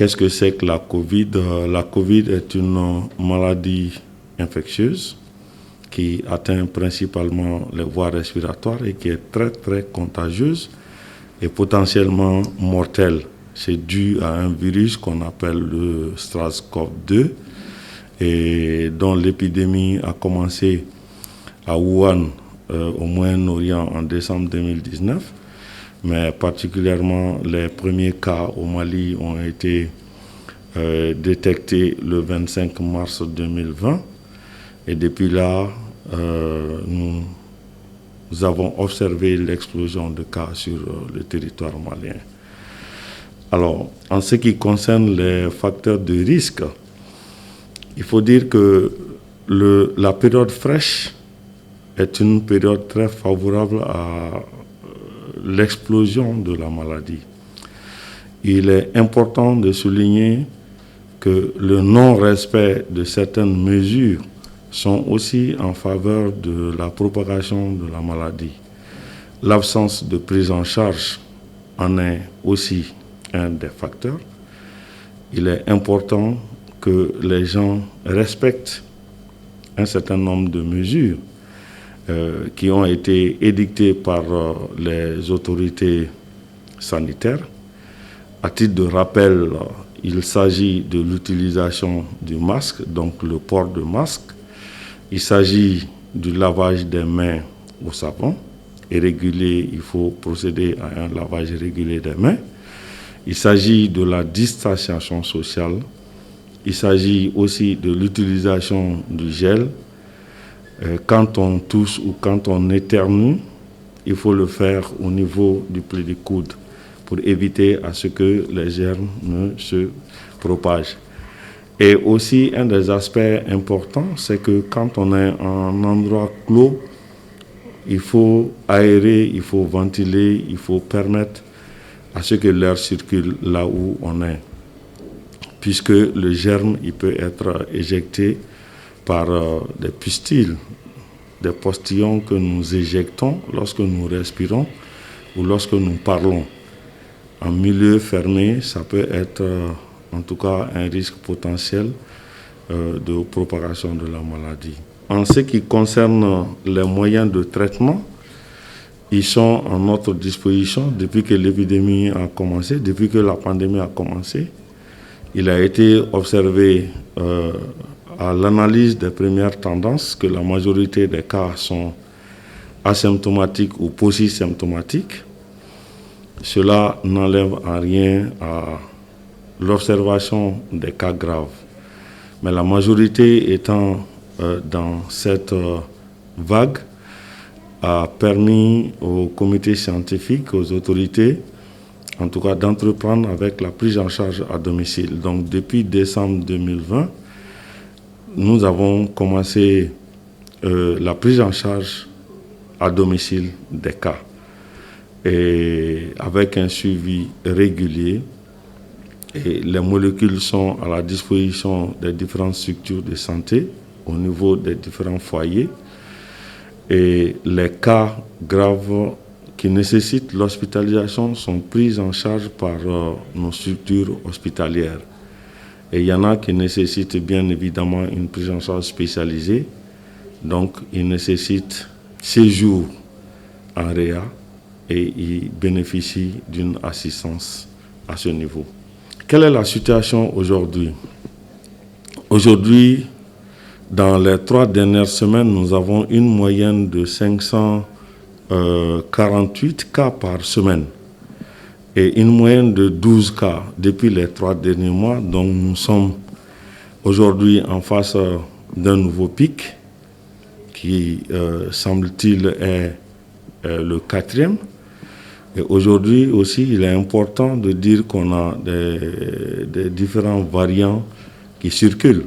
Qu'est-ce que c'est que la Covid? La Covid est une maladie infectieuse qui atteint principalement les voies respiratoires et qui est très très contagieuse et potentiellement mortelle. C'est dû à un virus qu'on appelle le SARS-CoV-2 et dont l'épidémie a commencé à Wuhan, au Moyen-Orient, en décembre 2019. Mais particulièrement les premiers cas au Mali ont été détectés le 25 mars 2020. Et depuis là, nous avons observé l'explosion de cas sur le territoire malien. Alors, en ce qui concerne les facteurs de risque, il faut dire que la période fraîche est une période très favorable à l'explosion de la maladie. Il est important de souligner que le non-respect de certaines mesures sont aussi en faveur de la propagation de la maladie. L'absence de prise en charge en est aussi un des facteurs. Il est important que les gens respectent un certain nombre de mesures qui ont été édictées par les autorités sanitaires. À titre de rappel, il s'agit de l'utilisation du masque, donc le port de masque. Il s'agit du lavage des mains au savon. Et régulier, il faut procéder à un lavage régulier des mains. Il s'agit de la distanciation sociale. Il s'agit aussi de l'utilisation du gel. Quand on tousse ou quand on éternue, il faut le faire au niveau du pli du coude pour éviter à ce que les germes ne se propagent. Et aussi, un des aspects importants, c'est que quand on est en endroit clos, il faut aérer, il faut ventiler, il faut permettre à ce que l'air circule là où on est. Puisque le germe, il peut être éjecté par des pustules, des postillons que nous éjectons lorsque nous respirons ou lorsque nous parlons. En milieu fermé, ça peut être en tout cas un risque potentiel de propagation de la maladie. En ce qui concerne les moyens de traitement, ils sont à notre disposition depuis que l'épidémie a commencé, depuis que la pandémie a commencé. Il a été observé à l'analyse des premières tendances que la majorité des cas sont asymptomatiques ou polysymptomatiques. Cela n'enlève en rien à l'observation des cas graves. Mais la majorité étant dans cette vague a permis aux comités scientifiques, aux autorités, en tout cas d'entreprendre avec la prise en charge à domicile. Donc depuis décembre 2020, nous avons commencé la prise en charge à domicile des cas et avec un suivi régulier. Et les molécules sont à la disposition des différentes structures de santé au niveau des différents foyers. Et les cas graves qui nécessitent l'hospitalisation sont pris en charge par nos structures hospitalières. Et il y en a qui nécessitent bien évidemment une prise en charge spécialisée. Donc, ils nécessitent séjour en réa et ils bénéficient d'une assistance à ce niveau. Quelle est la situation aujourd'hui? Aujourd'hui, dans les 3 dernières semaines, nous avons une moyenne de 548 cas par semaine et une moyenne de 12 cas depuis les 3 derniers mois. Donc nous sommes aujourd'hui en face d'un nouveau pic qui, semble-t-il, est le 4e. Et aujourd'hui aussi, il est important de dire qu'on a des différents variants qui circulent.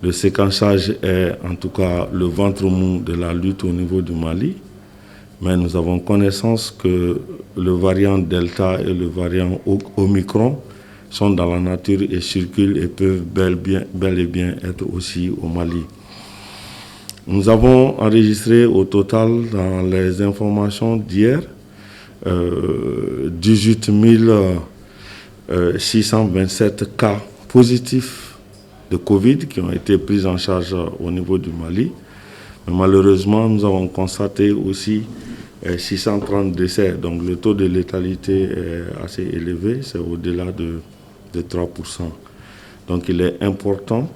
Le séquençage est en tout cas le ventre mou de la lutte au niveau du Mali, mais nous avons connaissance que le variant Delta et le variant Omicron sont dans la nature et circulent et peuvent bel et bien être aussi au Mali. Nous avons enregistré au total dans les informations d'hier 18 627 cas positifs de Covid qui ont été pris en charge au niveau du Mali. Mais malheureusement, nous avons constaté aussi 630 décès. Donc le taux de létalité est assez élevé, c'est au-delà de 3%. Donc il est important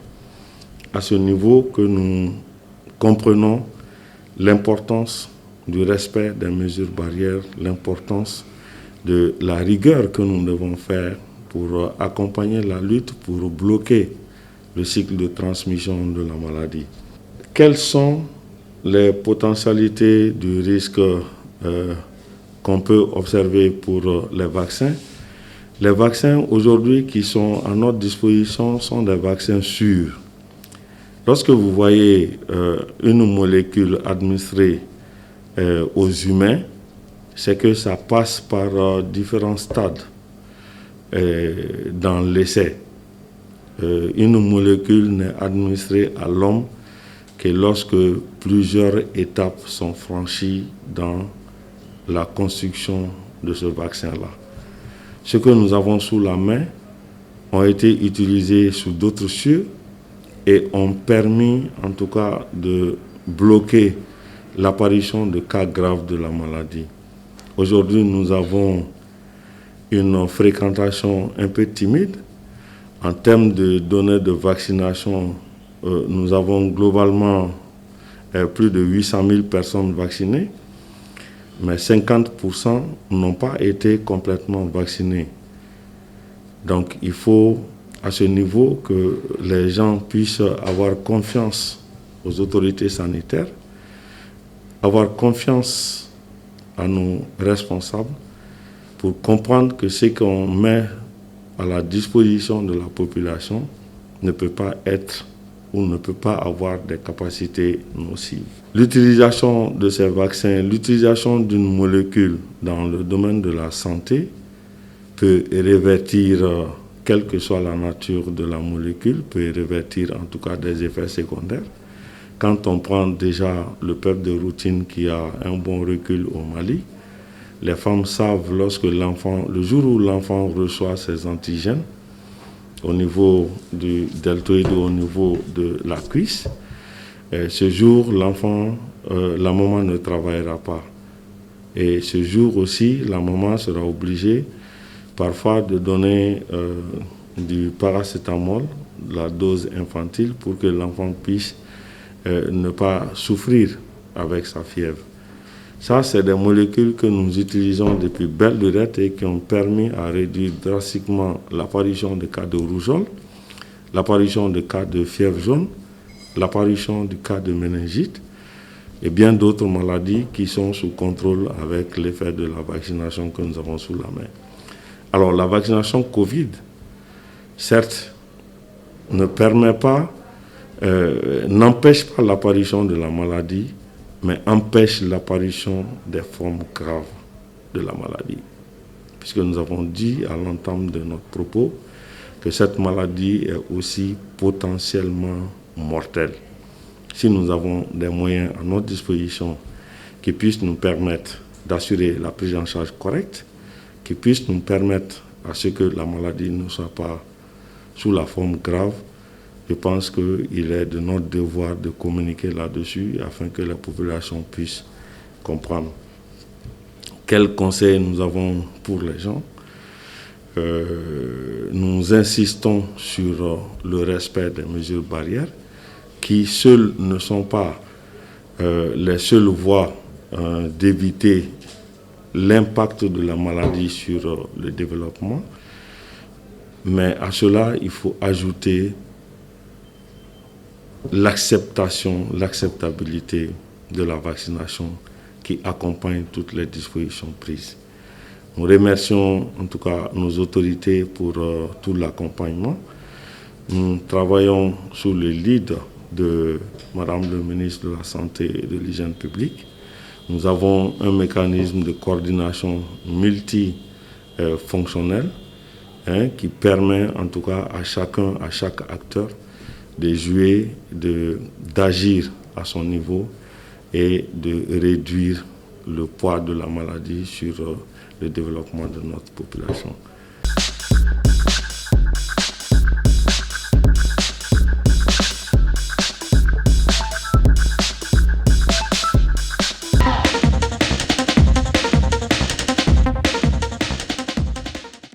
à ce niveau que nous comprenons l'importance du respect des mesures barrières, l'importance de la rigueur que nous devons faire pour accompagner la lutte, pour bloquer le cycle de transmission de la maladie. Quelles sont les potentialités du risque qu'on peut observer pour les vaccins? Les vaccins aujourd'hui qui sont à notre disposition sont des vaccins sûrs. Lorsque vous voyez une molécule administrée aux humains, c'est que ça passe par différents stades dans l'essai. Une molécule n'est administrée à l'homme que lorsque plusieurs étapes sont franchies dans la construction de ce vaccin-là. Ce que nous avons sous la main ont été utilisés sous d'autres cieux et ont permis en tout cas de bloquer l'apparition de cas graves de la maladie. Aujourd'hui, nous avons une fréquentation un peu timide. En termes de données de vaccination, nous avons globalement plus de 800 000 personnes vaccinées, mais 50% n'ont pas été complètement vaccinés. Donc il faut à ce niveau que les gens puissent avoir confiance aux autorités sanitaires, avoir confiance à nos responsables pour comprendre que ce qu'on met à la disposition de la population ne peut pas être ou ne peut pas avoir des capacités nocives. L'utilisation de ces vaccins, l'utilisation d'une molécule dans le domaine de la santé peut révertir, quelle que soit la nature de la molécule, peut révertir en tout cas des effets secondaires. Quand on prend déjà le PEP de routine qui a un bon recul au Mali, les femmes savent lorsque l'enfant, le jour où l'enfant reçoit ses antigènes, au niveau du deltoïde ou au niveau de la cuisse, ce jour, l'enfant, la maman ne travaillera pas. Et ce jour aussi, la maman sera obligée parfois de donner du paracétamol, la dose infantile, pour que l'enfant puisse ne pas souffrir avec sa fièvre. Ça, c'est des molécules que nous utilisons depuis belle lurette et qui ont permis à réduire drastiquement l'apparition de cas de rougeole, l'apparition de cas de fièvre jaune, l'apparition du cas de méningite et bien d'autres maladies qui sont sous contrôle avec l'effet de la vaccination que nous avons sous la main. Alors, la vaccination Covid, certes, ne permet pas, n'empêche pas l'apparition de la maladie, mais empêche l'apparition des formes graves de la maladie. Puisque nous avons dit à l'entame de notre propos que cette maladie est aussi potentiellement mortelle. Si nous avons des moyens à notre disposition qui puissent nous permettre d'assurer la prise en charge correcte, qui puissent nous permettre à ce que la maladie ne soit pas sous la forme grave, je pense qu'il est de notre devoir de communiquer là-dessus afin que la population puisse comprendre quels conseils nous avons pour les gens. Nous insistons sur le respect des mesures barrières qui seules ne sont pas les seules voies d'éviter l'impact de la maladie sur le développement, mais à cela, il faut ajouter l'acceptabilité de la vaccination qui accompagne toutes les dispositions prises. Nous remercions en tout cas nos autorités pour tout l'accompagnement. Nous travaillons sous le lead de Madame le ministre de la Santé et de l'Hygiène publique. Nous avons un mécanisme de coordination multifonctionnel qui permet en tout cas à chaque acteur de jouer, d'agir à son niveau et de réduire le poids de la maladie sur le développement de notre population.